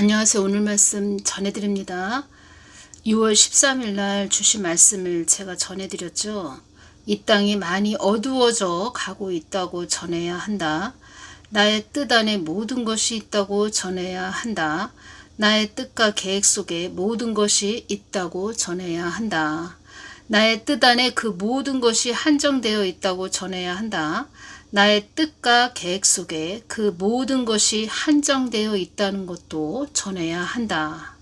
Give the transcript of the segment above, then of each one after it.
안녕하세요. 오늘 말씀 전해드립니다. 6월 13일 날 주신 말씀을 제가 전해드렸죠. 이 땅이 많이 어두워져 가고 있다고 전해야 한다. 나의 뜻 안에 모든 것이 있다고 전해야 한다. 나의 뜻과 계획 속에 모든 것이 있다고 전해야 한다. 나의 뜻 안에 그 모든 것이 한정되어 있다고 전해야 한다. 나의 뜻과 계획 속에 그 모든 것이 한정되어 있다는 것도 전해야 한다.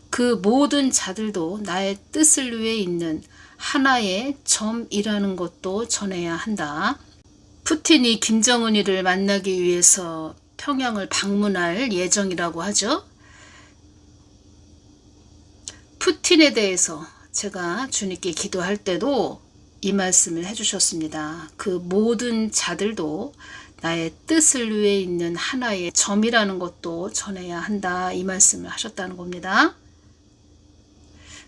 그 모든 자들도 나의 뜻을 위해 있는 하나의 점이라는 것도 전해야 한다. 푸틴이 김정은이를 만나기 위해서 평양을 방문할 예정이라고 하죠. 푸틴에 대해서 제가 주님께 기도할 때도 이 말씀을 해주셨습니다. 그 모든 자들도 나의 뜻을 위해 있는 하나의 점이라는 것도 전해야 한다. 이 말씀을 하셨다는 겁니다.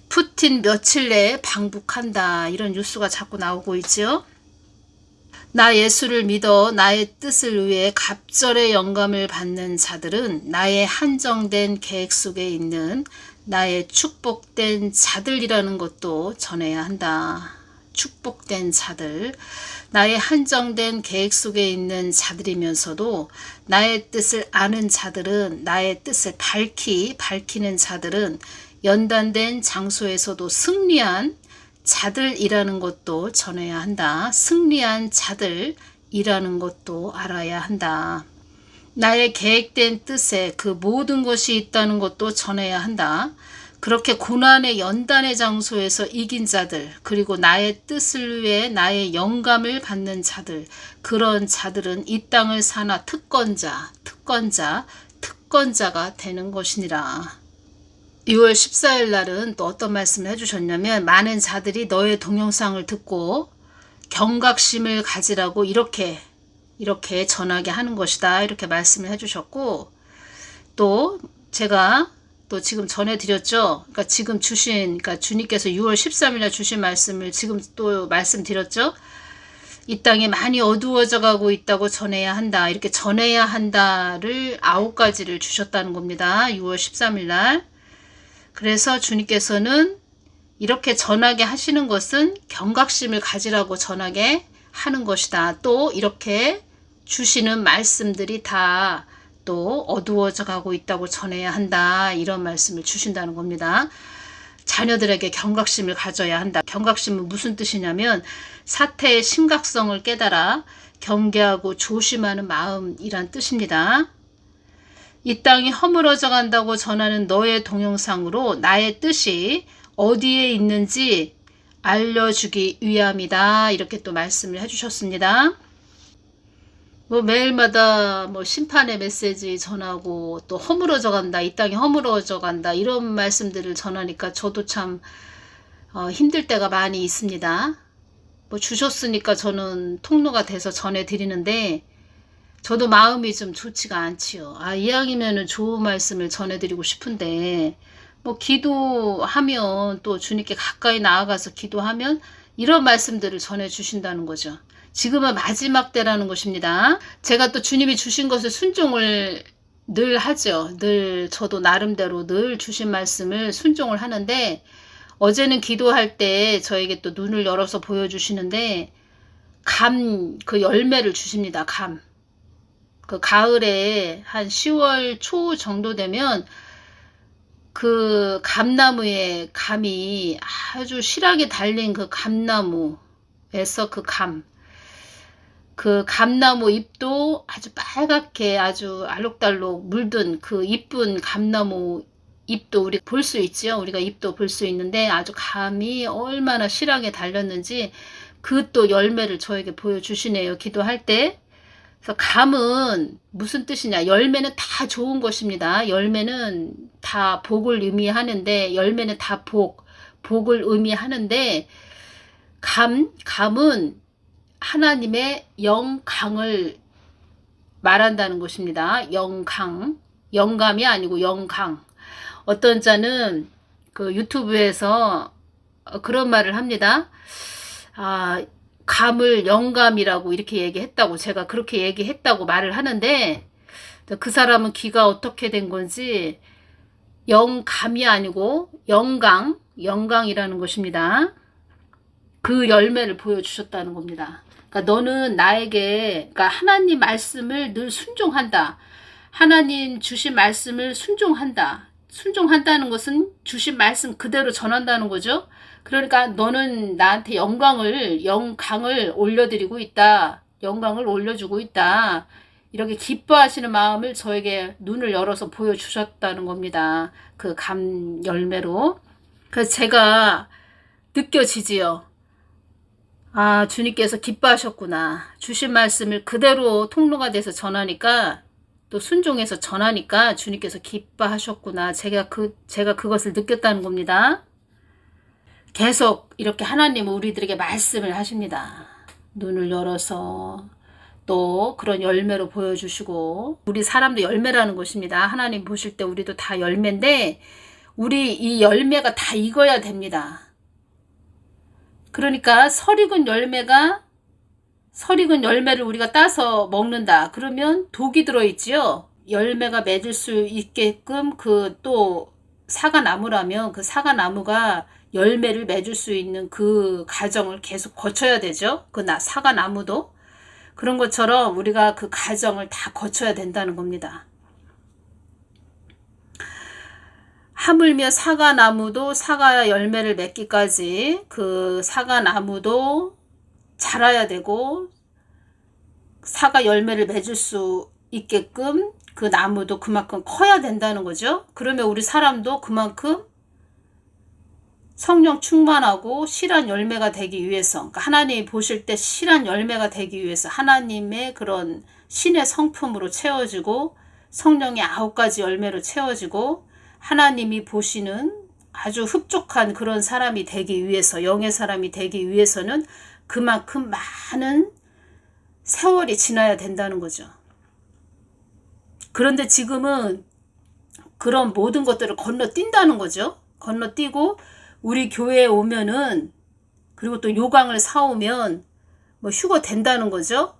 푸틴 며칠 내에 방북한다. 이런 뉴스가 자꾸 나오고 있죠. 나 예수를 믿어 나의 뜻을 위해 갑절의 영감을 받는 자들은 나의 한정된 계획 속에 있는 나의 축복된 자들이라는 것도 전해야 한다. 축복된 자들, 나의 한정된 계획 속에 있는 자들이면서도 나의 뜻을 아는 자들은, 나의 뜻을 밝히는 자들은 연단된 장소에서도 승리한 자들이라는 것도 전해야 한다. 승리한 자들이라는 것도 알아야 한다. 나의 계획된 뜻에 그 모든 것이 있다는 것도 전해야 한다. 그렇게 고난의 연단의 장소에서 이긴 자들, 그리고 나의 뜻을 위해 나의 영감을 받는 자들, 그런 자들은 이 땅을 사나 특권자가 되는 것이니라. 6월 14일 날은 또 어떤 말씀을 해주셨냐면, 많은 자들이 너의 동영상을 듣고 경각심을 가지라고 이렇게 전하게 하는 것이다. 이렇게 말씀을 해주셨고, 또 제가 또 지금 전해드렸죠. 그러니까 지금 그러니까 주님께서 6월 13일에 주신 말씀을 지금 또 말씀드렸죠. 이 땅이 많이 어두워져 가고 있다고 전해야 한다. 이렇게 전해야 한다를 9가지를 주셨다는 겁니다. 6월 13일 날. 그래서 주님께서는 이렇게 전하게 하시는 것은 경각심을 가지라고 전하게 하는 것이다. 또 이렇게 주시는 말씀들이 다 또 어두워져 가고 있다고 전해야 한다. 이런 말씀을 주신다는 겁니다. 자녀들에게 경각심을 가져야 한다. 경각심은 무슨 뜻이냐면 사태의 심각성을 깨달아 경계하고 조심하는 마음이란 뜻입니다. 이 땅이 허물어져 간다고 전하는 너의 동영상으로 나의 뜻이 어디에 있는지 알려주기 위함이다. 이렇게 또 말씀을 해주셨습니다. 매일마다 심판의 메시지 전하고 또 허물어져 간다. 이 땅이 허물어져 간다. 이런 말씀들을 전하니까 저도 참 힘들 때가 많이 있습니다. 주셨으니까 저는 통로가 돼서 전해드리는데 저도 마음이 좀 좋지가 않지요. 이왕이면은 좋은 말씀을 전해드리고 싶은데 기도하면 또 주님께 가까이 나아가서 기도하면 이런 말씀들을 전해주신다는 거죠. 지금은 마지막 때라는 것입니다. 제가 또 주님이 주신 것을 순종을 늘 하죠. 늘 저도 나름대로 늘 주신 말씀을 순종을 하는데 어제는 기도할 때 저에게 또 눈을 열어서 보여주시는데 그 열매를 주십니다. 그 가을에 한 10월 초 정도 되면 그 감나무에 감이 아주 실하게 달린 그 감나무에서 그 감나무 잎도 아주 빨갛게 아주 알록달록 물든 그 이쁜 감나무 잎도 우리 볼 수 있죠. 우리가 잎도 볼 수 있는데 아주 감이 얼마나 실하게 달렸는지 그 또 열매를 저에게 보여주시네요. 기도할 때. 그래서 감은 무슨 뜻이냐. 열매는 다 좋은 것입니다. 열매는 다 복을 의미하는데 열매는 다 복을 의미하는데 감은 하나님의 영강을 말한다는 것입니다. 영감이 아니고 영강. 어떤 자는 그 유튜브에서 그런 말을 합니다. 감을 영감이라고 이렇게 얘기했다고, 제가 그렇게 얘기했다고 말을 하는데 그 사람은 귀가 어떻게 된 건지 영감이 아니고 영광이라는 것입니다. 그 열매를 보여주셨다는 겁니다. 그러니까 너는 나에게, 그러니까 하나님 말씀을 늘 순종한다. 하나님 주신 말씀을 순종한다. 순종한다는 것은 주신 말씀 그대로 전한다는 거죠. 그러니까 너는 나한테 영광을 올려드리고 있다. 영광을 올려주고 있다. 이렇게 기뻐하시는 마음을 저에게 눈을 열어서 보여주셨다는 겁니다. 그 감 열매로. 그래서 제가 느껴지지요. 아, 주님께서 기뻐하셨구나. 주신 말씀을 그대로 통로가 돼서 전하니까, 또 순종해서 전하니까 주님께서 기뻐하셨구나. 제가 그것을 느꼈다는 겁니다. 계속 이렇게 하나님은 우리들에게 말씀을 하십니다. 눈을 열어서 또 그런 열매로 보여주시고, 우리 사람도 열매라는 것입니다. 하나님 보실 때 우리도 다 열매인데 우리 이 열매가 다 익어야 됩니다. 그러니까 설익은 열매를 우리가 따서 먹는다. 그러면 독이 들어있지요. 열매가 맺을 수 있게끔 또 사과나무라면 그 사과나무가 열매를 맺을 수 있는 그 과정을 계속 거쳐야 되죠. 그 사과나무도. 그런 것처럼 우리가 그 과정을 다 거쳐야 된다는 겁니다. 하물며 사과나무도 사과 열매를 맺기까지 그 사과나무도 자라야 되고, 사과 열매를 맺을 수 있게끔 그 나무도 그만큼 커야 된다는 거죠. 그러면 우리 사람도 그만큼 성령 충만하고 실한 열매가 되기 위해서, 그러니까 하나님이 보실 때 실한 열매가 되기 위해서 하나님의 그런 신의 성품으로 채워지고, 성령의 9가지 열매로 채워지고, 하나님이 보시는 아주 흡족한 그런 사람이 되기 위해서, 영의 사람이 되기 위해서는 그만큼 많은 세월이 지나야 된다는 거죠. 그런데 지금은 그런 모든 것들을 건너뛴다는 거죠. 건너뛰고 우리 교회에 오면은, 그리고 또 요강을 사오면 휴거 된다는 거죠.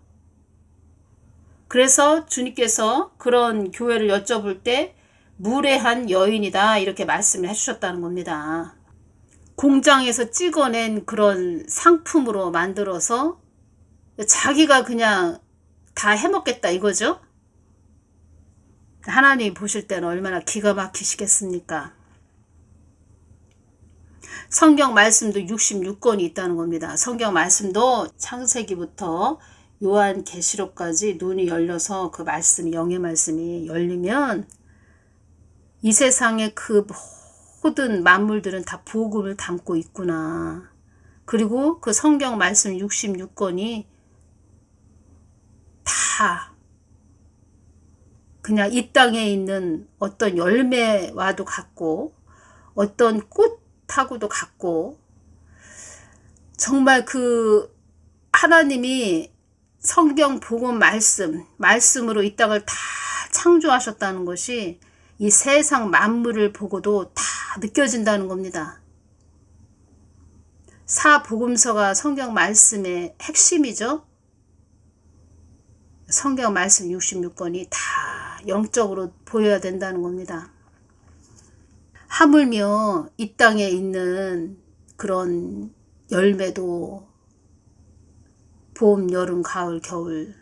그래서 주님께서 그런 교회를 여쭤볼 때 무례한 여인이다, 이렇게 말씀을 해주셨다는 겁니다. 공장에서 찍어낸 그런 상품으로 만들어서 자기가 그냥 다 해먹겠다 이거죠. 하나님 보실 때는 얼마나 기가 막히시겠습니까? 성경 말씀도 66권이 있다는 겁니다. 성경 말씀도 창세기부터 요한계시록까지 눈이 열려서 그 말씀이, 영의 말씀이 열리면 이 세상의 그 모든 만물들은 다 복음을 담고 있구나. 그리고 그 성경 말씀 66권이 다 그냥 이 땅에 있는 어떤 열매와도 같고, 어떤 꽃하고도 같고, 정말 그 하나님이 성경 복음 말씀으로 이 땅을 다 창조하셨다는 것이 이 세상 만물을 보고도 다 느껴진다는 겁니다. 사복음서가 성경 말씀의 핵심이죠. 성경 말씀 66권이 다 영적으로 보여야 된다는 겁니다. 하물며 이 땅에 있는 그런 열매도 봄, 여름, 가을, 겨울,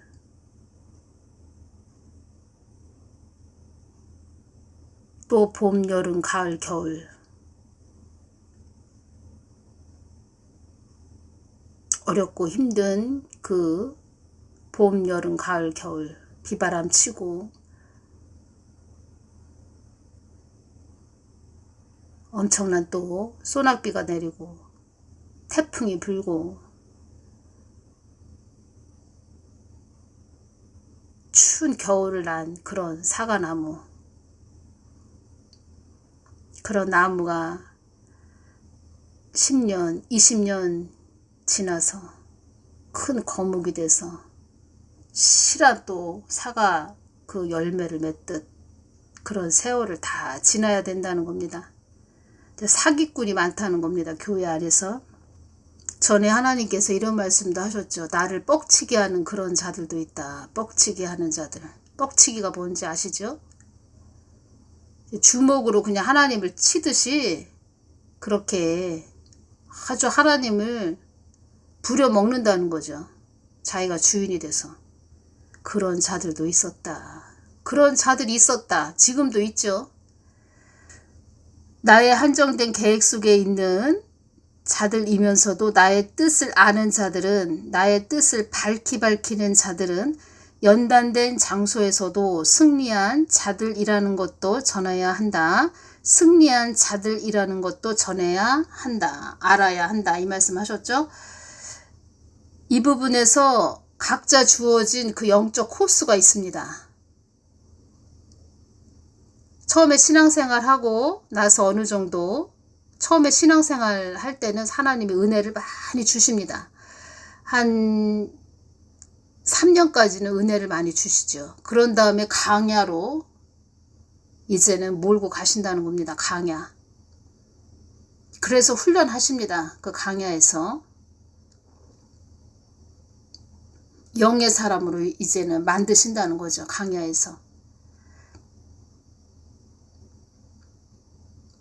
또 봄, 여름, 가을, 겨울, 어렵고 힘든 그 봄, 여름, 가을, 겨울, 비바람 치고 엄청난 또 소낙비가 내리고 태풍이 불고 추운 겨울을 난 그런 사과나무, 그런 나무가 10년, 20년 지나서 큰 거목이 돼서 실한 또 사과 그 열매를 맺듯 그런 세월을 다 지나야 된다는 겁니다. 사기꾼이 많다는 겁니다. 교회 안에서. 전에 하나님께서 이런 말씀도 하셨죠. 나를 뻑치게 하는 그런 자들도 있다. 뻑치게 하는 자들. 뻑치기가 뭔지 아시죠? 주먹으로 그냥 하나님을 치듯이 그렇게 아주 하나님을 부려먹는다는 거죠. 자기가 주인이 돼서. 그런 자들도 있었다. 그런 자들이 있었다. 지금도 있죠. 나의 한정된 계획 속에 있는 자들이면서도 나의 뜻을 아는 자들은, 나의 뜻을 밝히는 자들은 연단된 장소에서도 승리한 자들이라는 것도 전해야 한다. 승리한 자들이라는 것도 전해야 한다. 알아야 한다. 이 말씀 하셨죠? 이 부분에서 각자 주어진 그 영적 코스가 있습니다. 처음에 신앙생활하고 나서 어느 정도, 처음에 신앙생활 할 때는 하나님이 은혜를 많이 주십니다. 한 3년까지는 은혜를 많이 주시죠. 그런 다음에 강야로 이제는 몰고 가신다는 겁니다. 강야. 그래서 훈련하십니다. 그 강야에서. 영의 사람으로 이제는 만드신다는 거죠. 강야에서.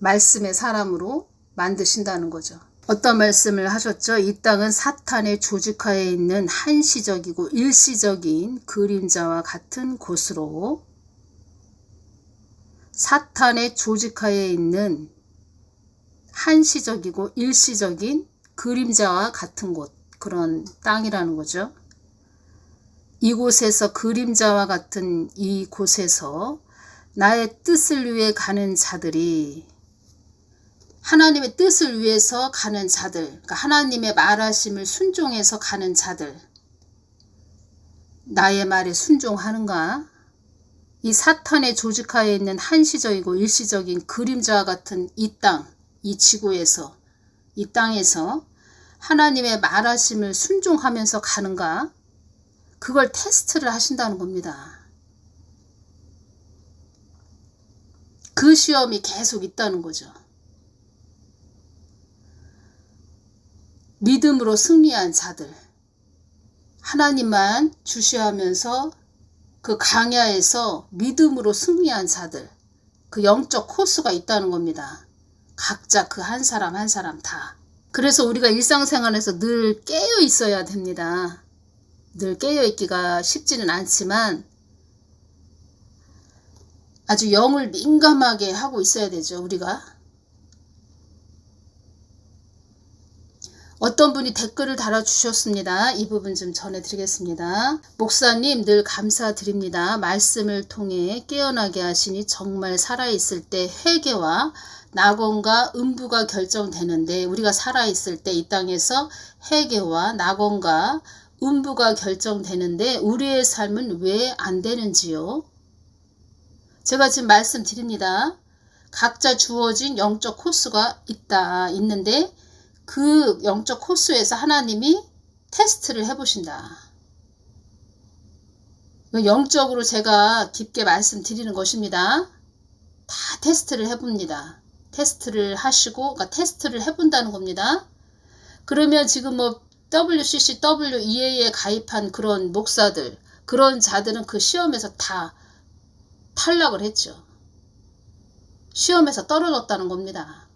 말씀의 사람으로 만드신다는 거죠. 어떤 말씀을 하셨죠? 이 땅은 사탄의 조직하에 있는 한시적이고 일시적인 그림자와 같은 곳으로, 사탄의 조직하에 있는 한시적이고 일시적인 그림자와 같은 곳, 그런 땅이라는 거죠. 이곳에서, 그림자와 같은 이곳에서 나의 뜻을 위해 가는 자들이, 하나님의 뜻을 위해서 가는 자들, 그러니까 하나님의 말하심을 순종해서 가는 자들, 나의 말에 순종하는가? 이 사탄의 조직하에 있는 한시적이고 일시적인 그림자와 같은 이 땅, 이 지구에서, 이 땅에서 하나님의 말하심을 순종하면서 가는가? 그걸 테스트를 하신다는 겁니다. 그 시험이 계속 있다는 거죠. 믿음으로 승리한 자들, 하나님만 주시하면서 그 강야에서 믿음으로 승리한 자들, 그 영적 코스가 있다는 겁니다. 각자 그 한 사람 한 사람 다. 그래서 우리가 일상생활에서 늘 깨어 있어야 됩니다. 늘 깨어 있기가 쉽지는 않지만 아주 영을 민감하게 하고 있어야 되죠. 우리가. 어떤 분이 댓글을 달아주셨습니다. 이 부분 좀 전해드리겠습니다. 목사님, 늘 감사드립니다. 말씀을 통해 깨어나게 하시니 정말 살아있을 때 회개와 낙원과 음부가 결정되는데, 우리가 살아있을 때 이 땅에서 회개와 낙원과 음부가 결정되는데 우리의 삶은 왜 안 되는지요? 제가 지금 말씀드립니다. 각자 주어진 영적 코스가 있는데 그 영적 코스에서 하나님이 테스트를 해보신다. 영적으로 제가 깊게 말씀드리는 것입니다. 다 테스트를 해봅니다. 테스트를 하시고, 그러니까 테스트를 해본다는 겁니다. 그러면 지금 뭐 WCC, WEA에 가입한 그런 목사들, 그런 자들은 그 시험에서 다 탈락을 했죠. 시험에서 떨어졌다는 겁니다.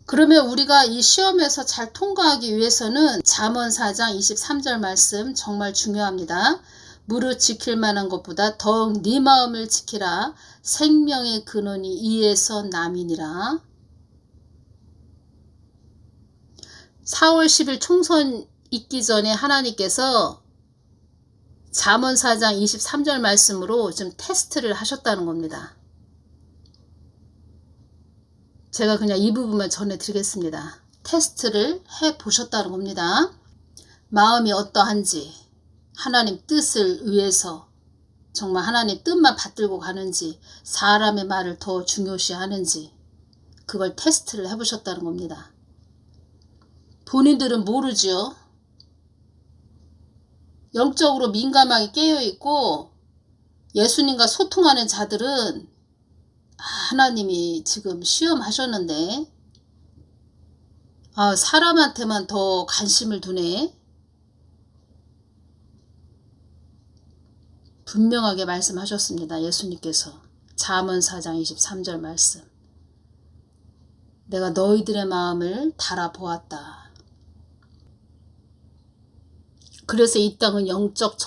그러면 우리가 이 시험에서 잘 통과하기 위해서는 잠언 4장 23절 말씀 정말 중요합니다. 무릇 지킬 만한 것보다 더욱 네 마음을 지키라. 생명의 근원이 이에서 남이니라. 4월 10일 총선 있기 전에 하나님께서 잠언 4장 23절 말씀으로 좀 테스트를 하셨다는 겁니다. 제가 그냥 이 부분만 전해드리겠습니다. 테스트를 해보셨다는 겁니다. 마음이 어떠한지, 하나님 뜻을 위해서 정말 하나님 뜻만 받들고 가는지, 사람의 말을 더 중요시하는지, 그걸 테스트를 해보셨다는 겁니다. 본인들은 모르죠. 영적으로 민감하게 깨어있고 예수님과 소통하는 자들은 하나님이 지금 시험하셨는데 사람한테만 더 관심을 두네. 분명하게 말씀하셨습니다. 예수님께서 잠언 4장 23절 말씀. 내가 너희들의 마음을 달아보았다. 그래서 이 땅은 영적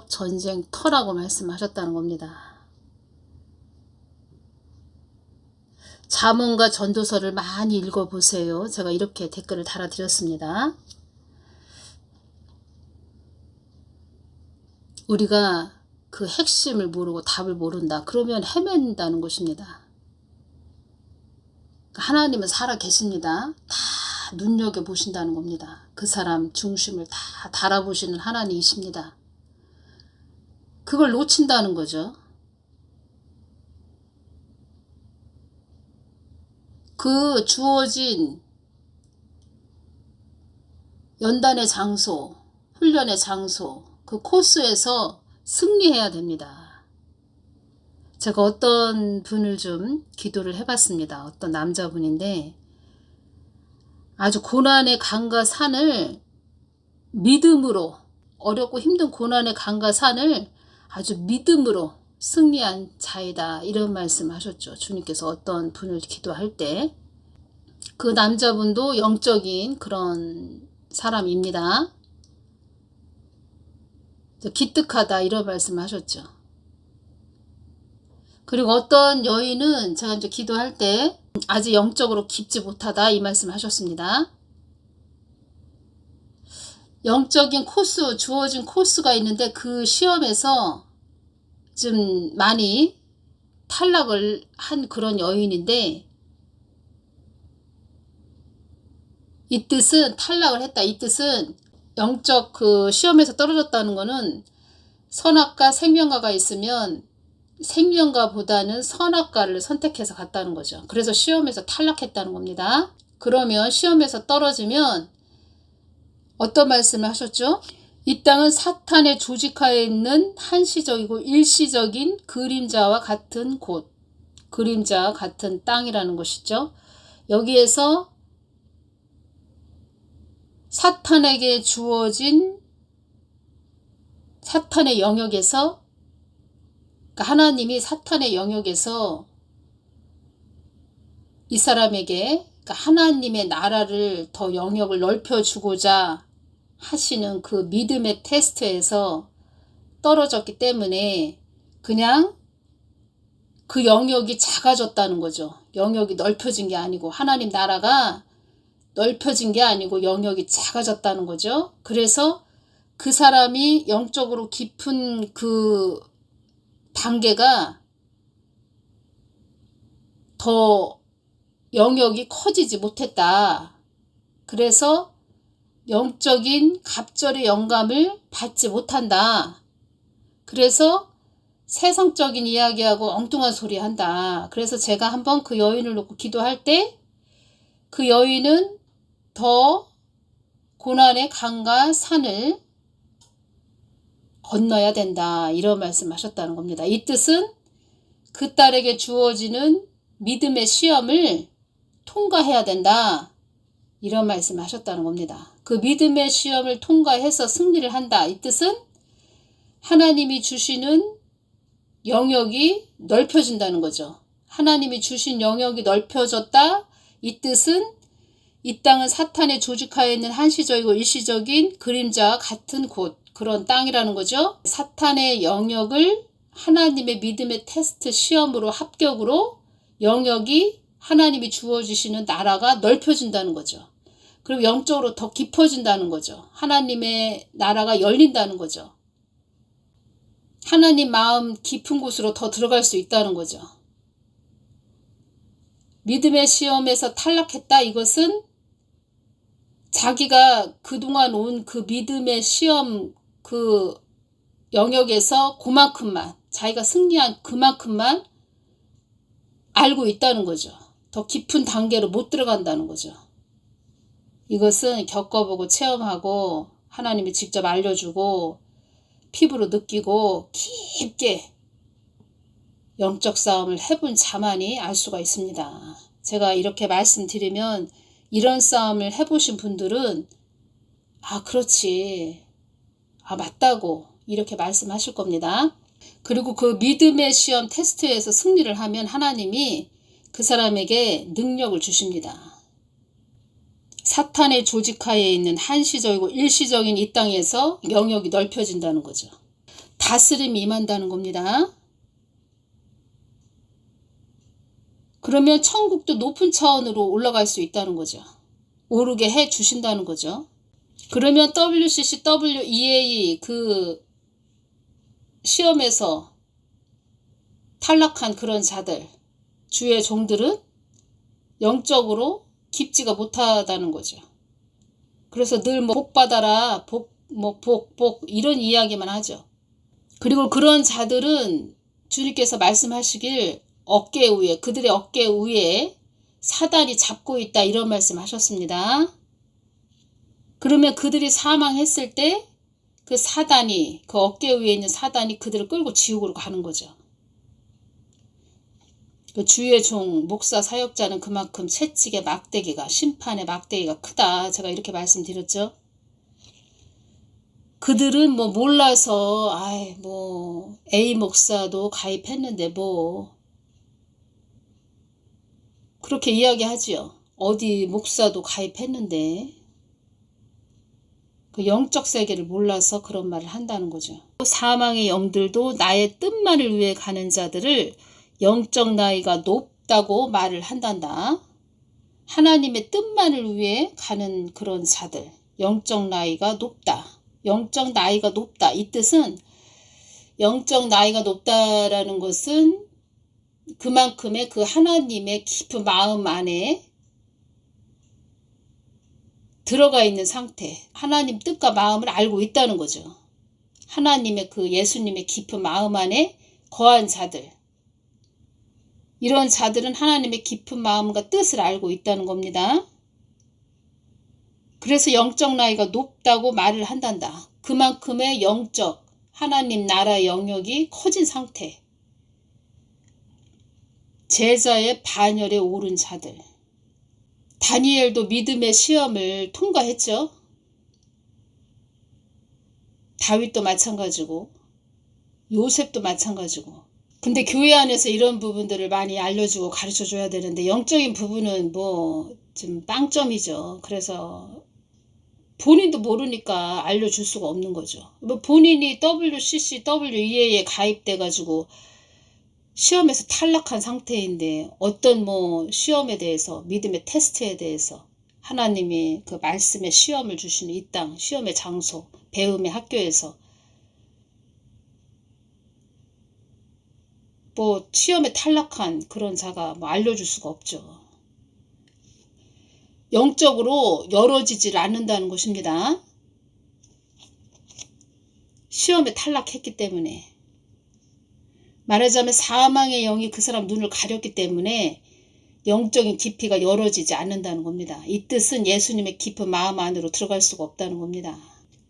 전쟁터라고 말씀하셨다는 겁니다. 잠언과 전도서를 많이 읽어보세요. 제가 이렇게 댓글을 달아드렸습니다. 우리가 그 핵심을 모르고 답을 모른다. 그러면 헤맨다는 것입니다. 하나님은 살아 계십니다. 다 눈여겨보신다는 겁니다. 그 사람 중심을 다 달아보시는 하나님이십니다. 그걸 놓친다는 거죠. 그 주어진 연단의 장소, 훈련의 장소, 그 코스에서 승리해야 됩니다. 제가 어떤 분을 좀 기도를 해봤습니다. 어떤 남자분인데 아주 고난의 강과 산을 믿음으로, 어렵고 힘든 고난의 강과 산을 아주 믿음으로 승리한 자이다, 이런 말씀 하셨죠. 주님께서 어떤 분을 기도할 때. 그 남자분도 영적인 그런 사람입니다. 기특하다, 이런 말씀 하셨죠. 그리고 어떤 여인은 제가 이제 기도할 때 아직 영적으로 깊지 못하다, 이 말씀 하셨습니다. 영적인 코스, 주어진 코스가 있는데 그 시험에서 좀 많이 탈락을 한 그런 여인인데, 이 뜻은 탈락을 했다. 이 뜻은 영적 그 시험에서 떨어졌다는 거는 선악과 생명과가 있으면 생명과보다는 선악과를 선택해서 갔다는 거죠. 그래서 시험에서 탈락했다는 겁니다. 그러면 시험에서 떨어지면 어떤 말씀을 하셨죠? 이 땅은 사탄의 조직하에 있는 한시적이고 일시적인 그림자와 같은 곳, 그림자와 같은 땅이라는 것이죠. 여기에서 사탄에게 주어진 사탄의 영역에서, 그러니까 하나님이 사탄의 영역에서 이 사람에게, 그러니까 하나님의 나라를 더 영역을 넓혀주고자 하시는 그 믿음의 테스트에서 떨어졌기 때문에 그냥 그 영역이 작아졌다는 거죠. 영역이 넓혀진 게 아니고, 하나님 나라가 넓혀진 게 아니고 영역이 작아졌다는 거죠. 그래서 그 사람이 영적으로 깊은 그 단계가 더 영역이 커지지 못했다. 그래서 영적인 갑절의 영감을 받지 못한다. 그래서 세상적인 이야기하고 엉뚱한 소리 한다. 그래서 제가 한번 그 여인을 놓고 기도할 때 그 여인은 더 고난의 강과 산을 건너야 된다, 이런 말씀하셨다는 겁니다. 이 뜻은 그 딸에게 주어지는 믿음의 시험을 통과해야 된다, 이런 말씀하셨다는 겁니다. 그 믿음의 시험을 통과해서 승리를 한다, 이 뜻은 하나님이 주시는 영역이 넓혀진다는 거죠. 하나님이 주신 영역이 넓혀졌다, 이 뜻은 이 땅은 사탄의 조직하에 있는 한시적이고 일시적인 그림자와 같은 곳, 그런 땅이라는 거죠. 사탄의 영역을 하나님의 믿음의 테스트 시험으로 합격으로 영역이 하나님이 주어주시는 나라가 넓혀진다는 거죠. 그리고 영적으로 더 깊어진다는 거죠. 하나님의 나라가 열린다는 거죠. 하나님 마음 깊은 곳으로 더 들어갈 수 있다는 거죠. 믿음의 시험에서 탈락했다, 이것은 자기가 그동안 온 그 믿음의 시험 그 영역에서 그만큼만, 자기가 승리한 그만큼만 알고 있다는 거죠. 더 깊은 단계로 못 들어간다는 거죠. 이것은 겪어보고 체험하고 하나님이 직접 알려주고 피부로 느끼고 깊게 영적 싸움을 해본 자만이 알 수가 있습니다. 제가 이렇게 말씀드리면 이런 싸움을 해보신 분들은 아, 그렇지, 아, 맞다고, 이렇게 말씀하실 겁니다. 그리고 그 믿음의 시험 테스트에서 승리를 하면 하나님이 그 사람에게 능력을 주십니다. 사탄의 조직하에 있는 한시적이고 일시적인 이 땅에서 영역이 넓혀진다는 거죠. 다스림이 임한다는 겁니다. 그러면 천국도 높은 차원으로 올라갈 수 있다는 거죠. 오르게 해 주신다는 거죠. 그러면 WCC, WEA 그 시험에서 탈락한 그런 자들, 주의 종들은 영적으로 깊지가 못하다는 거죠. 그래서 늘 복 받아라, 복 이런 이야기만 하죠. 그리고 그런 자들은 주님께서 말씀하시길 어깨 위에, 그들의 어깨 위에 사단이 잡고 있다 이런 말씀 하셨습니다. 그러면 그들이 사망했을 때 그 사단이, 그 어깨 위에 있는 사단이 그들을 끌고 지옥으로 가는 거죠. 그 주의 종, 목사, 사역자는 그만큼 채찍의 막대기가, 심판의 막대기가 크다. 제가 이렇게 말씀드렸죠. 그들은 뭐 몰라서 A 목사도 가입했는데 그렇게 이야기하지요. 어디 목사도 가입했는데 그 영적 세계를 몰라서 그런 말을 한다는 거죠. 사망의 영들도 나의 뜻만을 위해 가는 자들을 영적 나이가 높다고 말을 한단다. 하나님의 뜻만을 위해 가는 그런 자들, 영적 나이가 높다. 영적 나이가 높다. 이 뜻은 영적 나이가 높다라는 것은 그만큼의 그 하나님의 깊은 마음 안에 들어가 있는 상태, 하나님 뜻과 마음을 알고 있다는 거죠. 하나님의 그 예수님의 깊은 마음 안에 거한 자들, 이런 자들은 하나님의 깊은 마음과 뜻을 알고 있다는 겁니다. 그래서 영적 나이가 높다고 말을 한단다. 그만큼의 영적 하나님 나라 영역이 커진 상태, 제자의 반열에 오른 자들. 다니엘도 믿음의 시험을 통과했죠. 다윗도 마찬가지고 요셉도 마찬가지고. 근데 교회 안에서 이런 부분들을 많이 알려주고 가르쳐줘야 되는데 영적인 부분은 좀 빵점이죠. 그래서 본인도 모르니까 알려줄 수가 없는 거죠. 본인이 WCC, WEA에 가입돼가지고 시험에서 탈락한 상태인데 어떤 시험에 대해서, 믿음의 테스트에 대해서 하나님이 그 말씀의 시험을 주시는 이 땅, 시험의 장소, 배움의 학교에서 시험에 탈락한 그런 자가 알려줄 수가 없죠. 영적으로 열어지질 않는다는 것입니다. 시험에 탈락했기 때문에. 말하자면 사망의 영이 그 사람 눈을 가렸기 때문에 영적인 깊이가 열어지지 않는다는 겁니다. 이 뜻은 예수님의 깊은 마음 안으로 들어갈 수가 없다는 겁니다.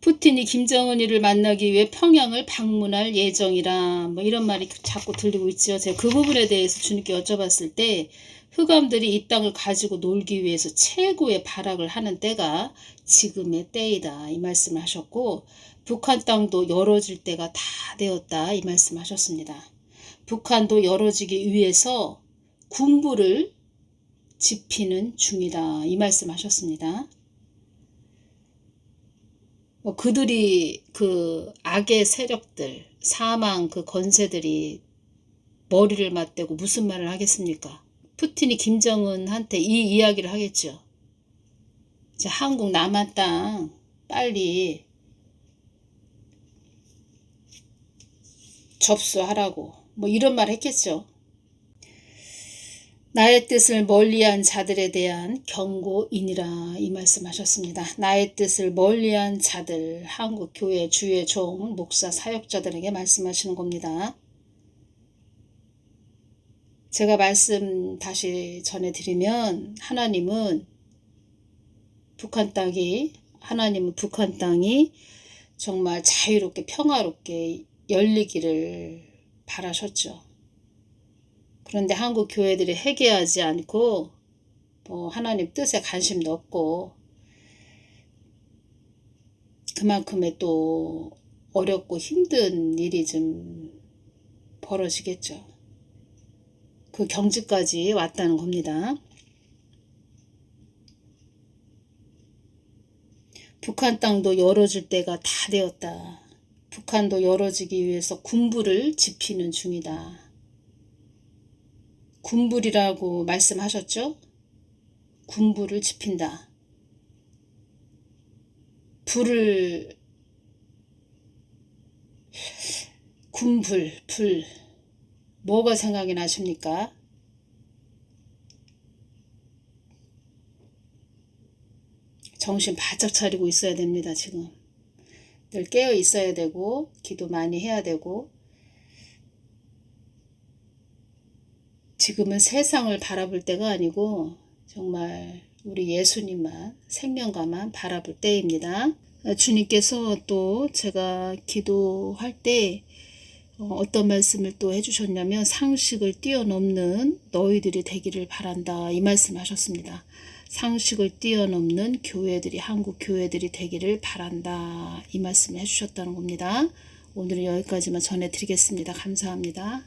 푸틴이 김정은이를 만나기 위해 평양을 방문할 예정이라 이런 말이 자꾸 들리고 있죠. 제가 그 부분에 대해서 주님께 여쭤봤을 때 흑암들이 이 땅을 가지고 놀기 위해서 최고의 발악을 하는 때가 지금의 때이다 이 말씀을 하셨고, 북한 땅도 열어질 때가 다 되었다 이 말씀을 하셨습니다. 북한도 열어지기 위해서 군부를 집히는 중이다 이 말씀 하셨습니다. 그들이 그 악의 세력들, 사망 그 권세들이 머리를 맞대고 무슨 말을 하겠습니까? 푸틴이 김정은한테 이 이야기를 하겠죠. 이제 한국 남한 땅 빨리 접수하라고 이런 말 했겠죠. 나의 뜻을 멀리한 자들에 대한 경고이니라 이 말씀하셨습니다. 나의 뜻을 멀리한 자들, 한국 교회 주의 종, 목사, 사역자들에게 말씀하시는 겁니다. 제가 말씀 다시 전해드리면 하나님은 북한 땅이 정말 자유롭게 평화롭게 열리기를 바라셨죠. 그런데 한국 교회들이 회개하지 않고 하나님 뜻에 관심도 없고 그만큼의 또 어렵고 힘든 일이 좀 벌어지겠죠. 그 경지까지 왔다는 겁니다. 북한 땅도 열어줄 때가 다 되었다. 북한도 열어지기 위해서 군부를 지피는 중이다. 군불이라고 말씀하셨죠? 군부를 지핀다. 불을 군불, 불 뭐가 생각이 나십니까? 정신 바짝 차리고 있어야 됩니다. 지금 늘 깨어 있어야 되고 기도 많이 해야 되고 지금은 세상을 바라볼 때가 아니고 정말 우리 예수님만 생명가만 바라볼 때입니다. 주님께서 또 제가 기도할 때 어떤 말씀을 또 해주셨냐면 상식을 뛰어넘는 너희들이 되기를 바란다 이 말씀 하셨습니다. 상식을 뛰어넘는 교회들이 한국 교회들이 되기를 바란다 이 말씀을 해주셨다는 겁니다. 오늘은 여기까지만 전해드리겠습니다. 감사합니다.